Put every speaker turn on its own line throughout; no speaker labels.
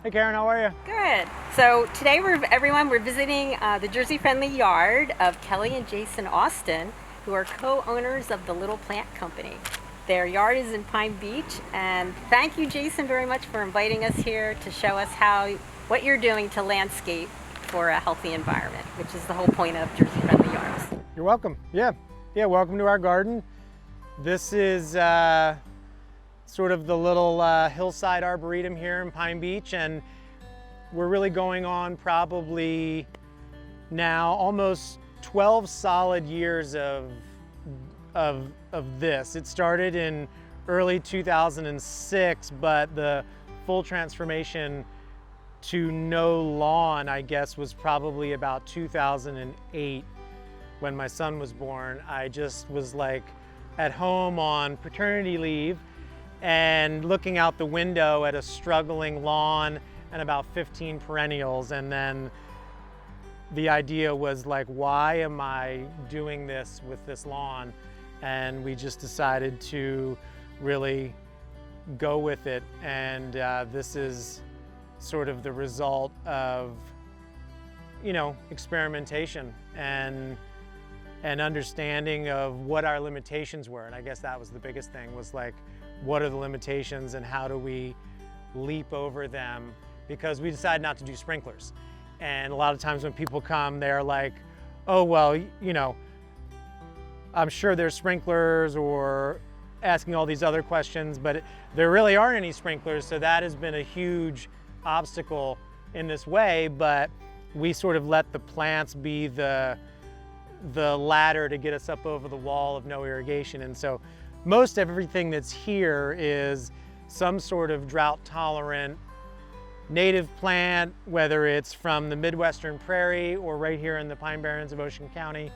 Hey Karen, how are you?
Good. So today we're visiting the Jersey Friendly Yard of Kelly and Jason Austin, who are co-owners of the Little Plant Company. Their yard is in Pine Beach, and thank you, Jason, very much for inviting us here to show us what you're doing to landscape for a healthy environment, which is the whole point of Jersey Friendly Yards.
You're welcome. Yeah, welcome to our garden. This is sort of the little hillside arboretum here in Pine Beach, and we're really going on probably now almost 12 solid years of this. It started in early 2006, but the full transformation to no lawn, I guess, was probably about 2008 when my son was born. I just was like at home on paternity leave and looking out the window at a struggling lawn and about 15 perennials, and then the idea was like, why am I doing this with this lawn? And we just decided to really go with it, and this is sort of the result of, experimentation and understanding of what our limitations were. And I guess that was the biggest thing, was like, what are the limitations and how do we leap over them? Because we decided not to do sprinklers. And a lot of times when people come, they're like, oh, well, I'm sure there's sprinklers, or asking all these other questions, but there really aren't any sprinklers. So that has been a huge obstacle in this way, but we sort of let the plants be the ladder to get us up over the wall of no irrigation. And so most everything that's here is some sort of drought tolerant native plant, whether it's from the Midwestern prairie or right here in the Pine Barrens of Ocean County.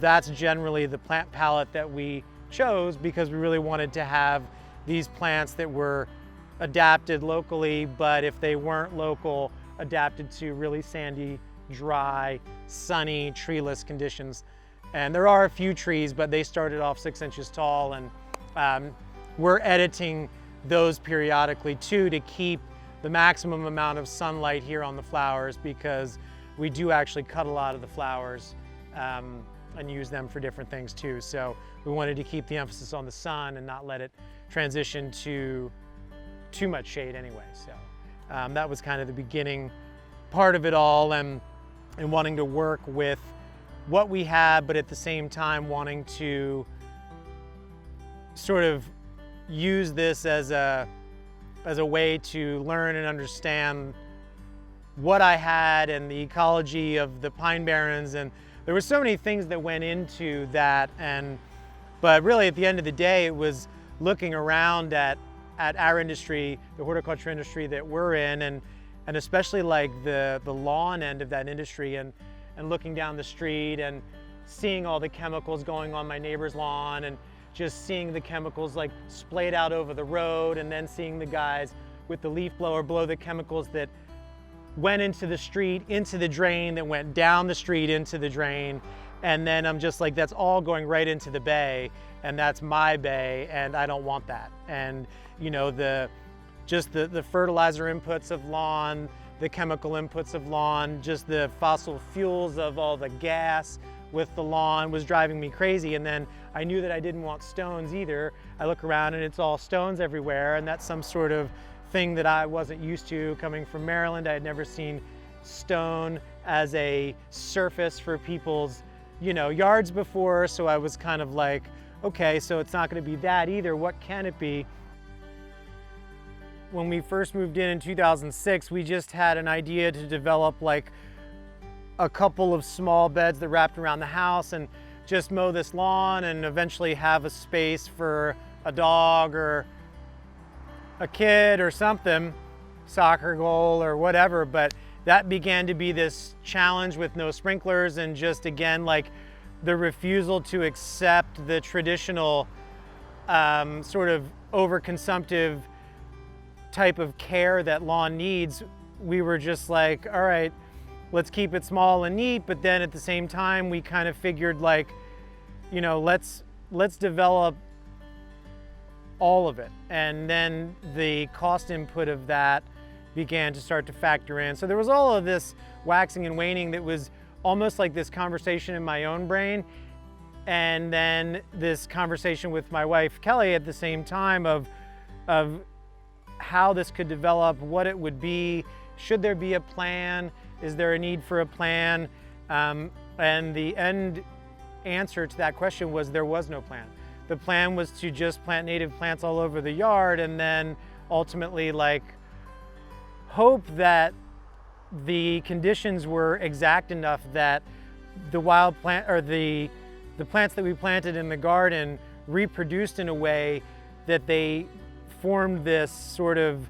That's generally the plant palette that we chose, because we really wanted to have these plants that were adapted locally, but if they weren't local, adapted to really sandy, dry, sunny, treeless conditions. And there are a few trees, but they started off 6 inches tall, and we're editing those periodically too, to keep the maximum amount of sunlight here on the flowers, because we do actually cut a lot of the flowers and use them for different things too. So we wanted to keep the emphasis on the sun and not let it transition to too much shade anyway. So that was kind of the beginning part of it all, and wanting to work with what we had, but at the same time wanting to sort of use this as a way to learn and understand what I had and the ecology of the Pine Barrens. And there were so many things that went into that, but really at the end of the day, it was looking around at our industry, the horticulture industry that we're in, and especially like the lawn end of that industry, and looking down the street and seeing all the chemicals going on my neighbor's lawn, and just seeing the chemicals like splayed out over the road, and then seeing the guys with the leaf blower blow the chemicals that went into the street, into the drain, that went down the street into the drain. And then I'm just like, that's all going right into the bay, and that's my bay, and I don't want that. And the fertilizer inputs of lawn, the chemical inputs of lawn, just the fossil fuels of all the gas with the lawn was driving me crazy. And then I knew that I didn't want stones either. I look around and it's all stones everywhere, and that's some sort of thing that I wasn't used to. Coming from Maryland, I had never seen stone as a surface for people's yards before. So I was kind of like, okay, so it's not going to be that either. What can it be? When we first moved in 2006, we just had an idea to develop like a couple of small beds that wrapped around the house, and just mow this lawn, and eventually have a space for a dog or a kid or something, soccer goal or whatever. But that began to be this challenge with no sprinklers, and just again like the refusal to accept the traditional sort of overconsumptive type of care that lawn needs. We were just like, all right, let's keep it small and neat, but then at the same time we kind of figured like, let's develop all of it. And then the cost input of that began to start to factor in. So there was all of this waxing and waning that was almost like this conversation in my own brain, and then this conversation with my wife Kelly at the same time of how this could develop, what it would be, should there be a plan, is there a need for a plan, and the end answer to that question was there was no plan. The plan was to just plant native plants all over the yard, and then ultimately like hope that the conditions were exact enough that the wild plant or the plants that we planted in the garden reproduced in a way that they formed this sort of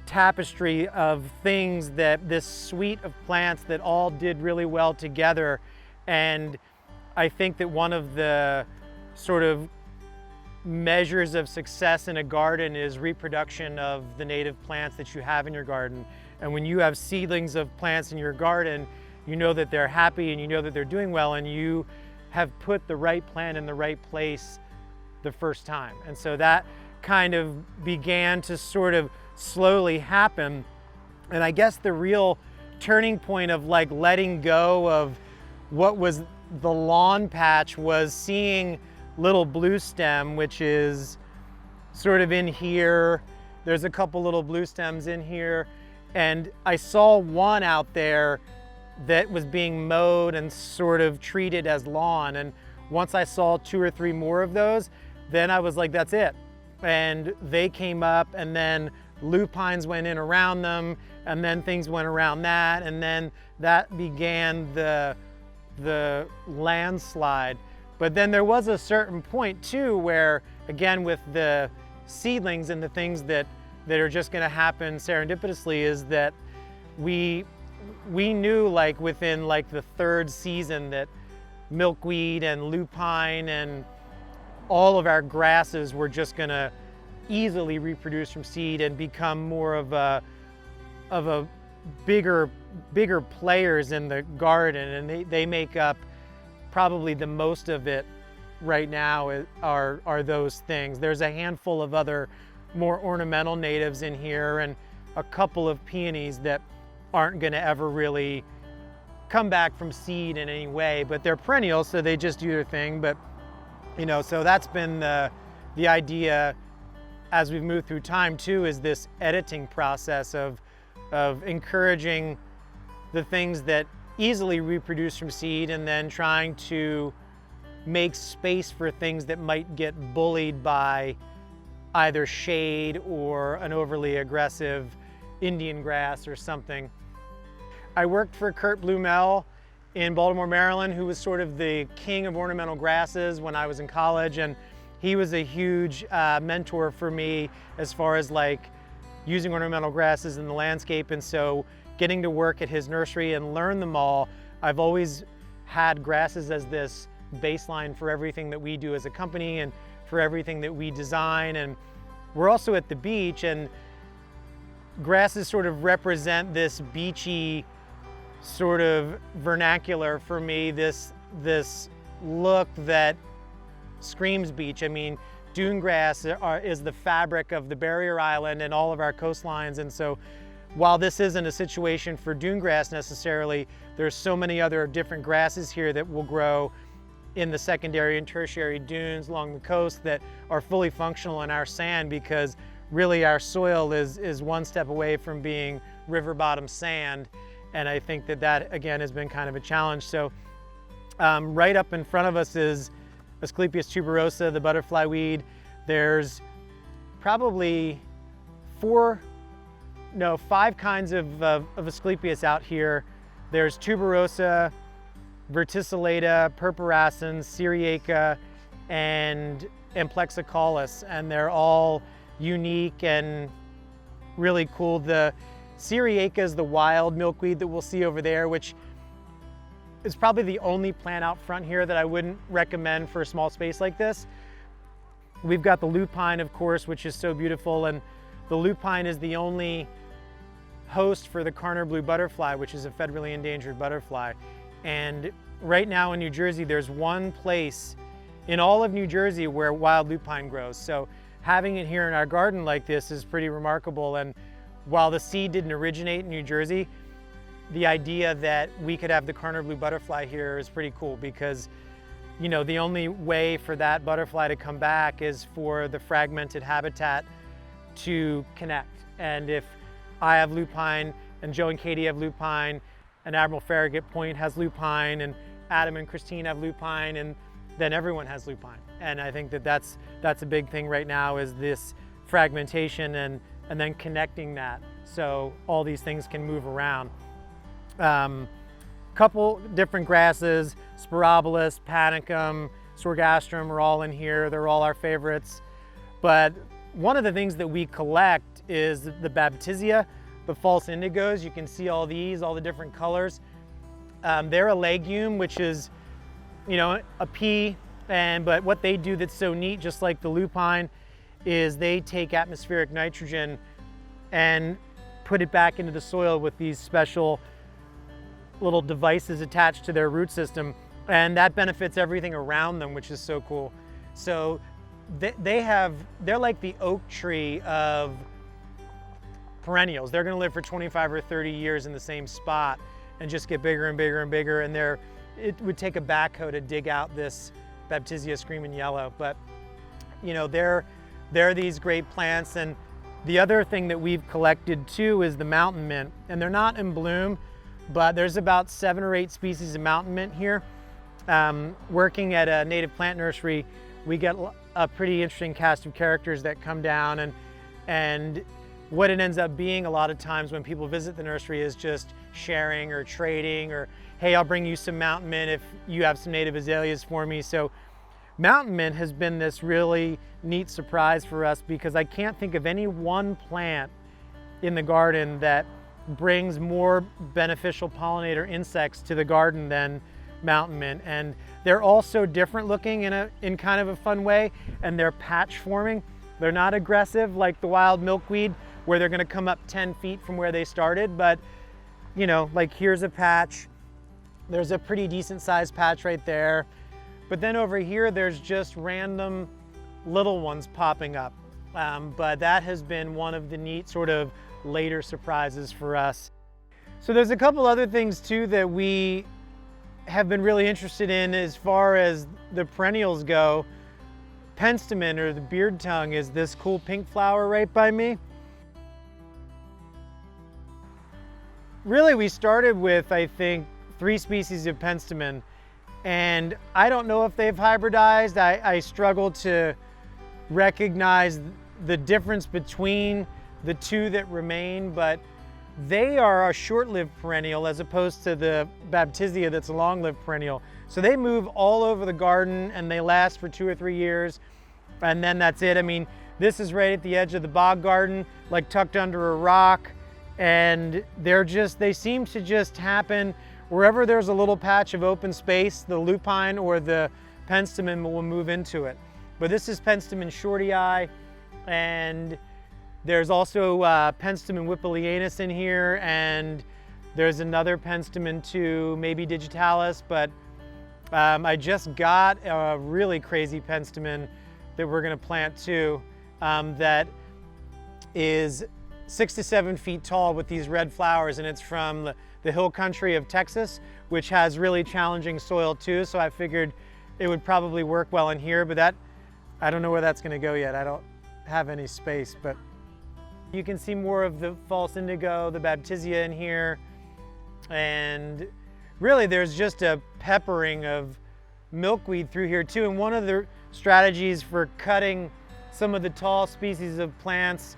tapestry of things, that this suite of plants that all did really well together. And I think that one of the sort of measures of success in a garden is reproduction of the native plants that you have in your garden. And when you have seedlings of plants in your garden, you know that they're happy and you know that they're doing well, and you have put the right plant in the right place the first time. And so that kind of began to sort of slowly happen. And I guess the real turning point of like letting go of what was the lawn patch was seeing little blue stem, which is sort of in here. There's a couple little blue stems in here. And I saw one out there that was being mowed and sort of treated as lawn. And once I saw 2 or 3 more of those, then I was like, that's it. And they came up, and then lupines went in around them, and then things went around that, and then that began the landslide. But then there was a certain point too where, again, with the seedlings and the things that are just going to happen serendipitously, is that we knew like within like the 3rd season that milkweed and lupine and all of our grasses were just going to easily reproduce from seed and become more of a bigger players in the garden, and they make up probably the most of it right now are those things. There's a handful of other more ornamental natives in here, and a couple of peonies that aren't going to ever really come back from seed in any way, but they're perennials, so they just do their thing. But you know, so that's been the idea as we've moved through time too, is this editing process of encouraging the things that easily reproduce from seed, and then trying to make space for things that might get bullied by either shade or an overly aggressive Indian grass or something. I worked for Kurt Blumel in Baltimore, Maryland, who was sort of the king of ornamental grasses when I was in college, and he was a huge mentor for me as far as like using ornamental grasses in the landscape. And so getting to work at his nursery and learn them all, I've always had grasses as this baseline for everything that we do as a company and for everything that we design. And we're also at the beach, and grasses sort of represent this beachy sort of vernacular for me, this look that screams beach. I mean, dune grass is the fabric of the barrier island and all of our coastlines. And so while this isn't a situation for dune grass necessarily, there's so many other different grasses here that will grow in the secondary and tertiary dunes along the coast that are fully functional in our sand, because really our soil is one step away from being river bottom sand. And I think that again has been kind of a challenge. So right up in front of us is Asclepias tuberosa, the butterfly weed. There's probably 5 kinds of Asclepias out here. There's tuberosa, verticillata, purpurascens, syriaca, and plexicollis, and they're all unique and really cool. The syriaca is the wild milkweed that we'll see over there, which is probably the only plant out front here that I wouldn't recommend for a small space like this. We've got the lupine, of course, which is so beautiful, and the lupine is the only host for the Karner blue butterfly, which is a federally endangered butterfly. And right now in New Jersey, there's one place in all of New Jersey where wild lupine grows. So having it here in our garden like this is pretty remarkable. And while the seed didn't originate in New Jersey, the idea that we could have the Carner blue butterfly here is pretty cool, because you know, the only way for that butterfly to come back is for the fragmented habitat to connect. And if I have lupine and Joe and Katie have lupine and Admiral Farragut Point has lupine and Adam and Christine have lupine, and then everyone has lupine. And I think that that's a big thing right now, is this fragmentation and then connecting that so all these things can move around. Couple different grasses, Sporobolus, Panicum, Sorghastrum are all in here. They're all our favorites. But one of the things that we collect is the Baptisia, the false indigos. You can see all these, all the different colors. They're a legume, which is, you know, a pea. But what they do that's so neat, just like the lupine, is they take atmospheric nitrogen and put it back into the soil with these special little devices attached to their root system, and that benefits everything around them, which is so cool. So they're like the oak tree of perennials. They're going to live for 25 or 30 years in the same spot and just get bigger and bigger and bigger, and it would take a backhoe to dig out this Baptisia screaming yellow. But you know, they're these great plants. And the other thing that we've collected too is the mountain mint, and they're not in bloom, but there's about 7 or 8 species of mountain mint here. Working at a native plant nursery, we get a pretty interesting cast of characters that come down, and what it ends up being a lot of times when people visit the nursery is just sharing or trading, or hey, I'll bring you some mountain mint if you have some native azaleas for me. So mountain mint has been this really neat surprise for us, because I can't think of any one plant in the garden that brings more beneficial pollinator insects to the garden than mountain mint. And they're all so different looking in kind of a fun way, and they're patch forming. They're not aggressive like the wild milkweed, where they're going to come up 10 feet from where they started. But you know, like here's a patch, there's a pretty decent sized patch right there, but then over here there's just random little ones popping up. But that has been one of the neat sort of later surprises for us. So there's a couple other things too that we have been really interested in as far as the perennials go. Penstemon, or the beard tongue, is this cool pink flower right by me. Really, we started with, I think, 3 species of Penstemon, and I don't know if they've hybridized. I struggle to recognize the difference between the 2 that remain, but they are a short-lived perennial as opposed to the Baptisia that's a long-lived perennial. So they move all over the garden and they last for 2 or 3 years, and then that's it. I mean, this is right at the edge of the bog garden, like tucked under a rock, and they seem to just happen wherever there's a little patch of open space. The lupine or the Penstemon will move into it. But this is Penstemon shorty eye, and there's also Penstemon whippolianus in here, and there's another Penstemon too, maybe digitalis. But I just got a really crazy Penstemon that we're going to plant too, that is 6 to 7 feet tall with these red flowers, and it's from the hill country of Texas, which has really challenging soil too. So I figured it would probably work well in here, but I don't know where that's going to go yet. I don't have any space, but you can see more of the false indigo, the Baptisia in here, and really there's just a peppering of milkweed through here too. And one of the strategies for cutting some of the tall species of plants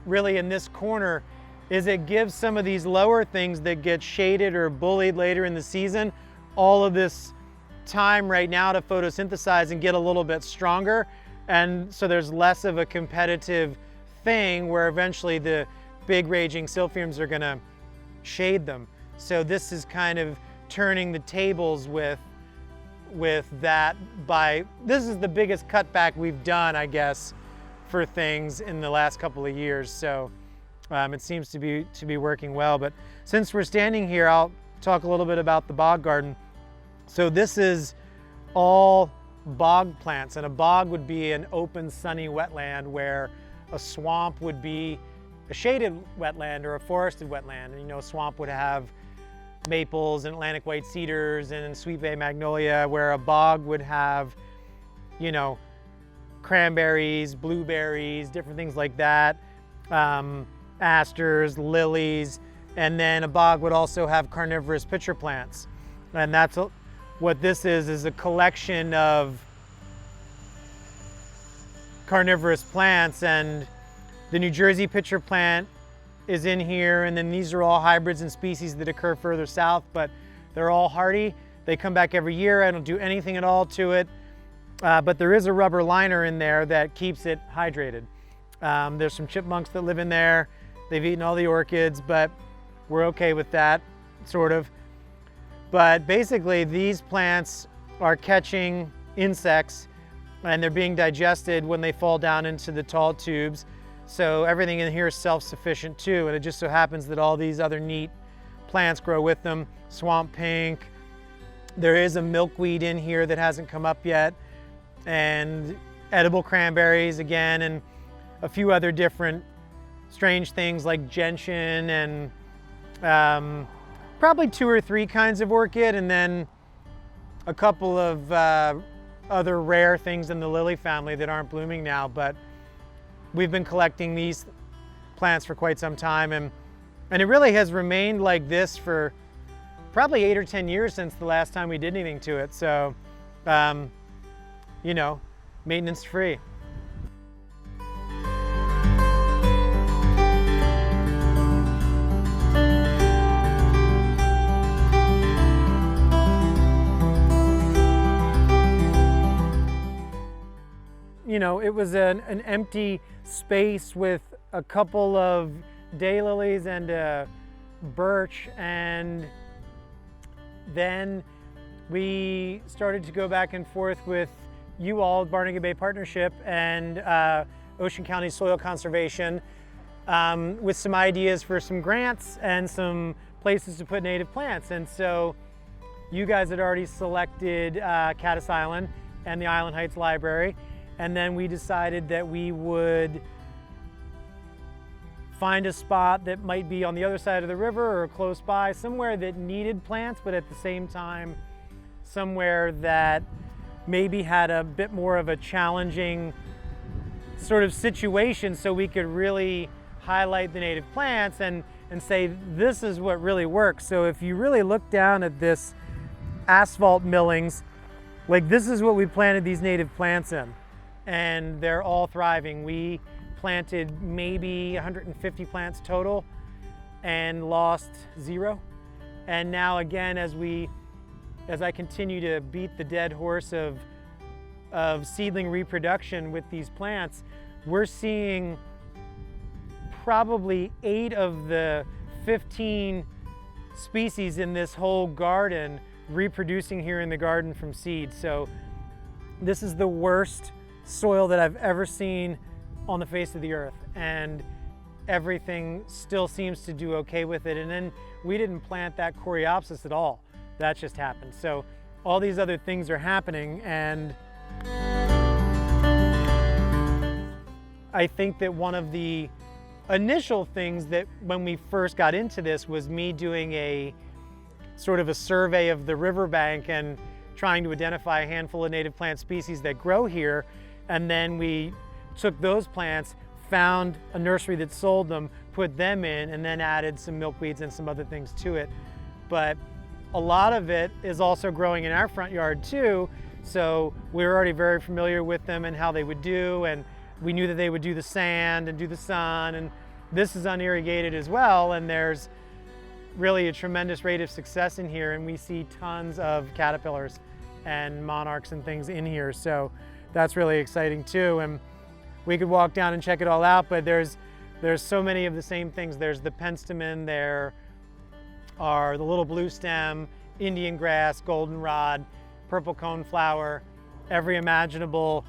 really in this corner is it gives some of these lower things that get shaded or bullied later in the season all of this time right now to photosynthesize and get a little bit stronger. And so there's less of a competitive thing where eventually the big raging silphiums are going to shade them. So this is kind of turning the tables with that. This is the biggest cutback we've done, I guess, for things in the last couple of years. So it seems to be working well. But since we're standing here, I'll talk a little bit about the bog garden. So this is all bog plants, and a bog would be an open, sunny wetland where a swamp would be a shaded wetland or a forested wetland. And, you know, a swamp would have maples and Atlantic white cedars and sweet bay magnolia, where a bog would have, you know, cranberries, blueberries, different things like that, asters, lilies, and then a bog would also have carnivorous pitcher plants. And that's what this is a collection of carnivorous plants. And the New Jersey pitcher plant is in here, and then these are all hybrids and species that occur further south, but they're all hardy. They come back every year. I don't do anything at all to it, but there is a rubber liner in there that keeps it hydrated. There's some chipmunks that live in there. They've eaten all the orchids, but we're okay with that, sort of. But basically, these plants are catching insects, and they're being digested when they fall down into the tall tubes. So everything in here is self-sufficient too, and it just so happens that all these other neat plants grow with them. Swamp pink. There is a milkweed in here that hasn't come up yet, and edible cranberries again, and a few other different strange things like gentian, and probably 2 or 3 kinds of orchid, and then a couple of other rare things in the lily family that aren't blooming now. But we've been collecting these plants for quite some time, and it really has remained like this for probably 8 or 10 years since the last time we did anything to it. So, you know, maintenance free. You know, it was an empty space with a couple of daylilies and a birch, and then we started to go back and forth with you all, Barnegat Bay Partnership, and Ocean County Soil Conservation, with some ideas for some grants and some places to put native plants. And so you guys had already selected Caddis Island and the Island Heights Library. And then we decided that we would find a spot that might be on the other side of the river or close by, somewhere that needed plants, but at the same time, somewhere that maybe had a bit more of a challenging sort of situation, so we could really highlight the native plants and say, this is what really works. So if you really look down at this asphalt millings, like, this is what we planted these native plants in. And they're all thriving. We planted maybe 150 plants total and lost 0. And now again, as I continue to beat the dead horse of seedling reproduction with these plants, we're seeing probably 8 of the 15 species in this whole garden reproducing here in the garden from seed. So this is the worst soil that I've ever seen on the face of the earth, and everything still seems to do okay with it. And then we didn't plant that Coreopsis at all. That just happened. So all these other things are happening, and I think that one of the initial things that when we first got into this was me doing a sort of a survey of the riverbank and trying to identify a handful of native plant species that grow here. And then we took those plants, found a nursery that sold them, put them in, and then added some milkweeds and some other things to it. But a lot of it is also growing in our front yard too. So we were already very familiar with them and how they would do, and we knew that they would do the sand and do the sun, and this is unirrigated as well, and there's really a tremendous rate of success in here, and we see tons of caterpillars and monarchs and things in here. So that's really exciting too. And we could walk down and check it all out, but there's so many of the same things. There's the penstemon, there are the little blue stem, Indian grass, goldenrod, purple coneflower, every imaginable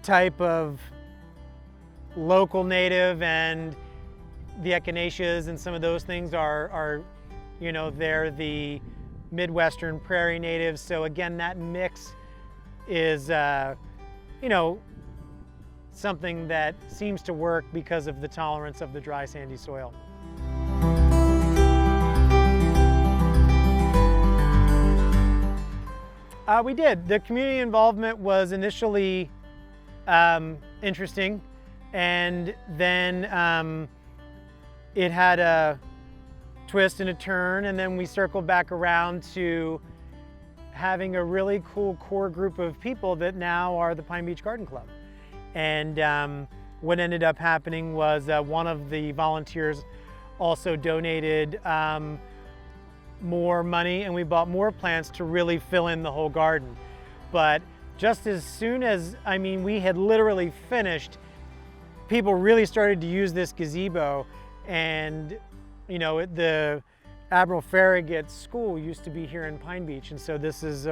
type of local native, and the echinaceas and some of those things are you know, they're the Midwestern prairie natives. So again, that mix is, you know, something that seems to work because of the tolerance of the dry sandy soil. We did. The community involvement was initially interesting, and then it had a twist and a turn, and then we circled back around to having a really cool core group of people that now are the Pine Beach Garden Club. And what ended up happening was one of the volunteers also donated more money, and we bought more plants to really fill in the whole garden. But just as soon as, I mean, we had literally finished, people really started to use this gazebo. And you know, the Admiral Farragut School used to be here in Pine Beach, and so this is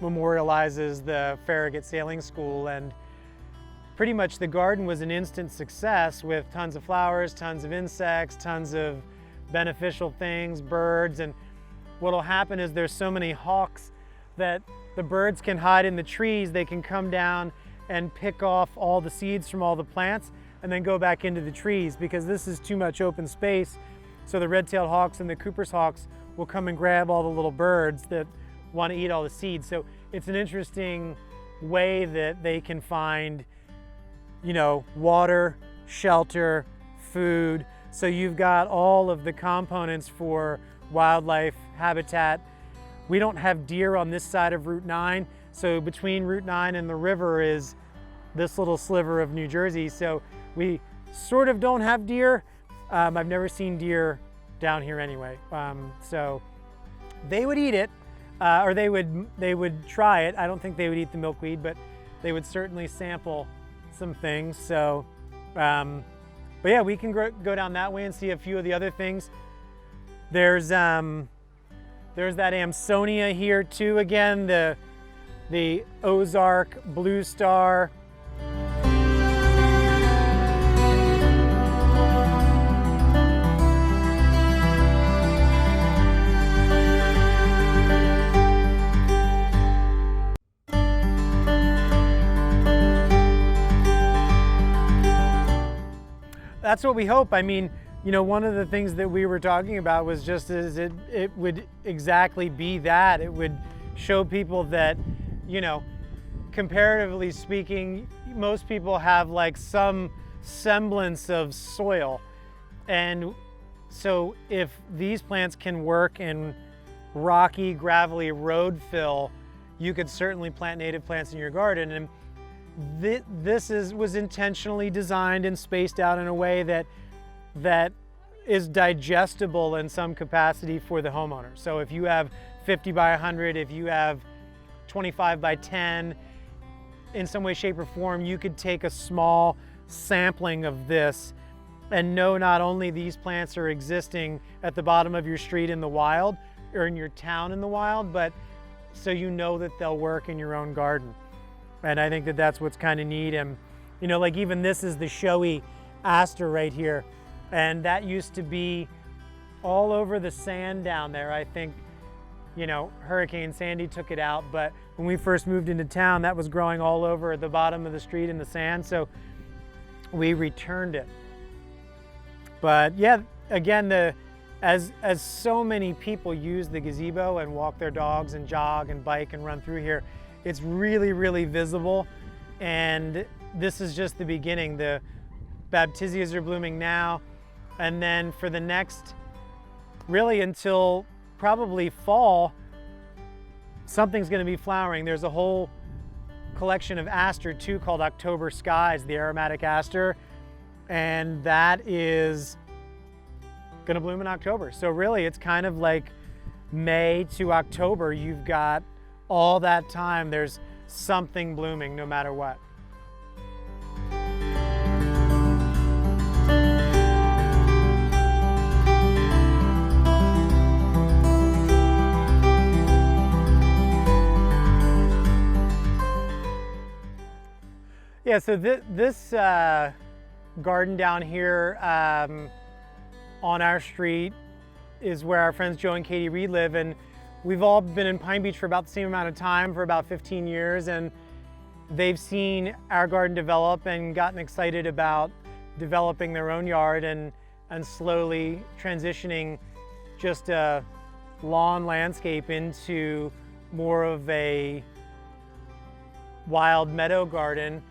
memorializes the Farragut Sailing School. And pretty much the garden was an instant success with tons of flowers, tons of insects, tons of beneficial things, birds. And what'll happen is there's so many hawks that the birds can hide in the trees. They can come down and pick off all the seeds from all the plants and then go back into the trees, because this is too much open space. So the red-tailed hawks and the Cooper's hawks will come and grab all the little birds that want to eat all the seeds. So it's an interesting way that they can find, you know, water, shelter, food. So you've got all of the components for wildlife habitat. We don't have deer on this side of Route 9. So between Route 9 and the river is this little sliver of New Jersey. So we sort of don't have deer. I've never seen deer down here anyway. So they would eat it, or they would try it. I don't think they would eat the milkweed, but they would certainly sample some things. So, but yeah, we can go down that way and see a few of the other things. There's that Amsonia here too. Again, the Ozark Blue Star. That's what we hope. I mean, you know, one of the things that we were talking about was just as it would exactly be that. It would show people that, you know, comparatively speaking, most people have like some semblance of soil. And so if these plants can work in rocky, gravelly road fill, you could certainly plant native plants in your garden. And this was intentionally designed and spaced out in a way that is digestible in some capacity for the homeowner. So if you have 50 by 100, if you have 25 by 10, in some way, shape, or form, you could take a small sampling of this and know not only these plants are existing at the bottom of your street in the wild or in your town in the wild, but so you know that they'll work in your own garden. And I think that that's what's kind of neat. And, you know, like even this is the showy aster right here. And that used to be all over the sand down there. I think, you know, Hurricane Sandy took it out. But when we first moved into town, that was growing all over at the bottom of the street in the sand. So we returned it. But yeah, again, as so many people use the gazebo and walk their dogs and jog and bike and run through here, it's really, really visible. And this is just the beginning. The baptisias are blooming now. And then for the next, really until probably fall, something's gonna be flowering. There's a whole collection of aster too called October Skies, the aromatic aster. And that is gonna bloom in October. So really it's kind of like May to October. You've got all that time, there's something blooming no matter what. Yeah, so this garden down here on our street is where our friends Joe and Katie Reed live, and we've all been in Pine Beach for about the same amount of time, for about 15 years, and they've seen our garden develop and gotten excited about developing their own yard and slowly transitioning just a lawn landscape into more of a wild meadow garden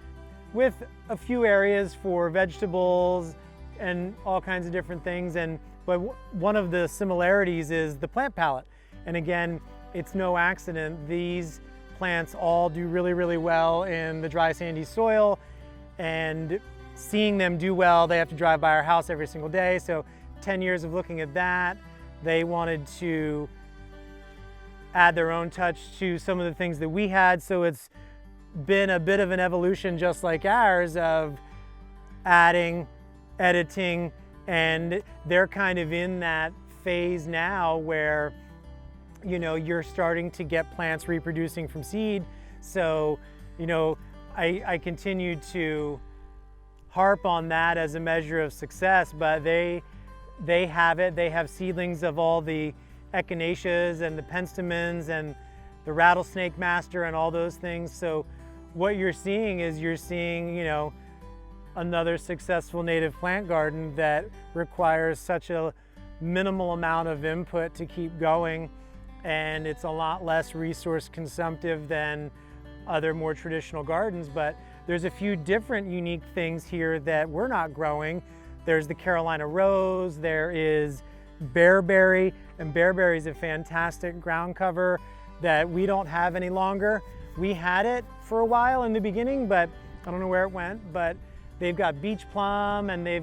with a few areas for vegetables and all kinds of different things. But one of the similarities is the plant palette. And again, it's no accident. These plants all do really, really well in the dry, sandy soil. And seeing them do well, they have to drive by our house every single day. So 10 years of looking at that, they wanted to add their own touch to some of the things that we had. So it's been a bit of an evolution just like ours of adding, editing, and they're kind of in that phase now where, you know, you're starting to get plants reproducing from seed. So, you know, I continue to harp on that as a measure of success, but they have it. They have seedlings of all the echinaceas and the penstemons and the rattlesnake master and all those things. So what you're seeing is you know, another successful native plant garden that requires such a minimal amount of input to keep going, and it's a lot less resource consumptive than other more traditional gardens. But there's a few different unique things here that we're not growing. There's the Carolina rose, there is bearberry, and bearberry is a fantastic ground cover that we don't have any longer. We had it for a while in the beginning, but I don't know where it went. But they've got beach plum, and they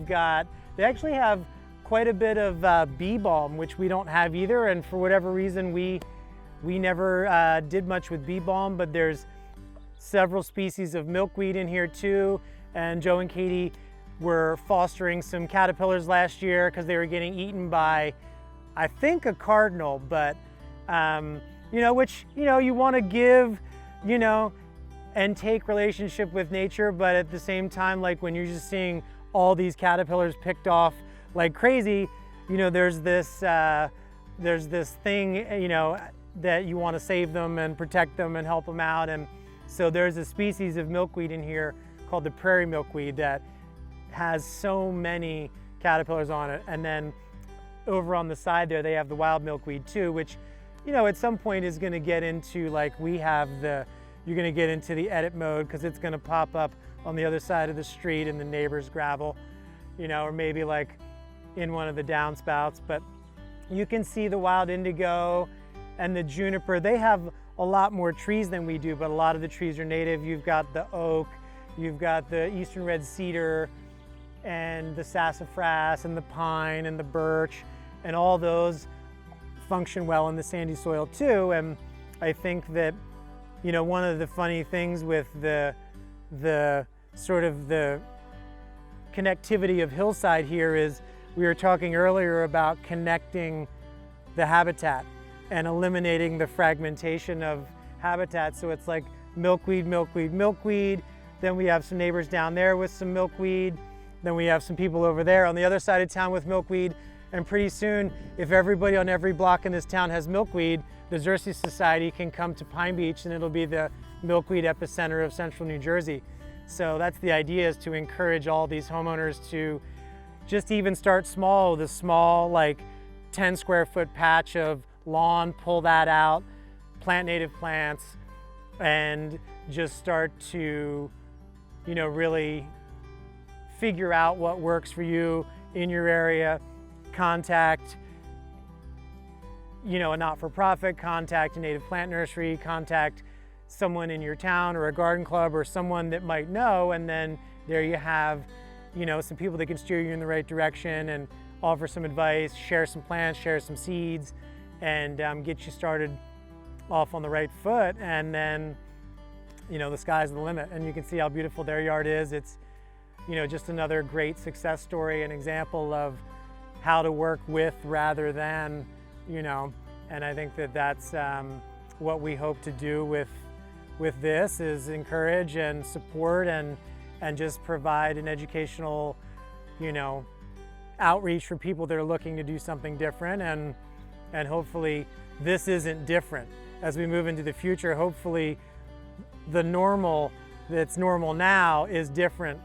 actually have quite a bit of bee balm, which we don't have either. And for whatever reason, we never did much with bee balm, but there's several species of milkweed in here too. And Joe and Katie were fostering some caterpillars last year because they were getting eaten by, I think, a cardinal, but you know, which, you know, you want to give, you know, and take relationship with nature, but at the same time, like when you're just seeing all these caterpillars picked off like crazy, you know, there's this thing, you know, that you want to save them and protect them and help them out. And so there's a species of milkweed in here called the prairie milkweed that has so many caterpillars on it. And then over on the side there, they have the wild milkweed too, which, you know, at some point is going to get into, like we have you're going to get into the edit mode because it's going to pop up on the other side of the street in the neighbor's gravel, you know, or maybe like in one of the downspouts. But you can see the wild indigo and the juniper. They have a lot more trees than we do, but a lot of the trees are native. You've got the oak, you've got the eastern red cedar, and the sassafras and the pine and the birch, and all those function well in the sandy soil too. And I think that, you know, one of the funny things with the sort of the connectivity of hillside here is we were talking earlier about connecting the habitat and eliminating the fragmentation of habitat. So it's like milkweed, milkweed, milkweed. Then we have some neighbors down there with some milkweed. Then we have some people over there on the other side of town with milkweed. And pretty soon, if everybody on every block in this town has milkweed, the Xerces Society can come to Pine Beach and it'll be the milkweed epicenter of central New Jersey. So that's the idea, is to encourage all these homeowners to just even start small with a small, like 10 square foot patch of lawn, pull that out, plant native plants, and just start to, you know, really figure out what works for you in your area. Contact, you know, a not-for-profit, contact a native plant nursery, contact someone in your town or a garden club or someone that might know, and then there you have, you know, some people that can steer you in the right direction and offer some advice, share some plants, share some seeds, and get you started off on the right foot. And then, you know, the sky's the limit, and you can see how beautiful their yard is. It's, you know, just another great success story, an example of how to work with rather than, you know, and I think that that's what we hope to do with this, is encourage and support and just provide an educational, you know, outreach for people that are looking to do something different. And hopefully this isn't different as we move into the future. Hopefully the normal that's normal now is different